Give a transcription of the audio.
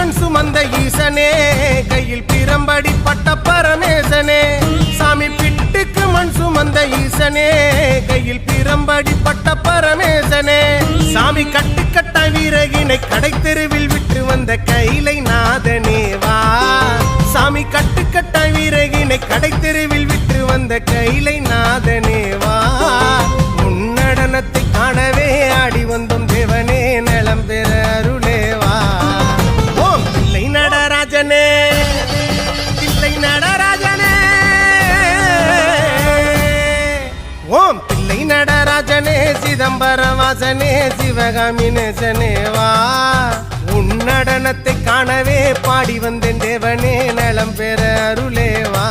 மண் சுமந்த ஈசனே கையில் பிரம்படி பட்ட பரமேசனே சாமி பிட்டுக்கு மண் சுமந்த ஈசனே கையில் பிரம்படி பட்ட பரமேசனே சாமி கட்டுக்கட்ட வீரகினை கடை தெருவில் விட்டு வந்த கைலை நாதனே வா சாமி கட்டுக்கட்ட வீரகினை கடை தெருவில் விட்டு வந்த கைலை நாதனே வா உன்னடனத்தை காணவே ஆடி வந்தோம் தேவனே நலம் பெற அருளேவா ஓம் தில்லை நடராஜனே தில்லை நடராஜனே ஓம் தில்லை நடராஜனே சிதம்பரம் வாசனே சிவகாமி நேசனே வா உன்னடனத்தை காணவே பாடி வந்தேன் தேவனே நலம் பெற அருளேவா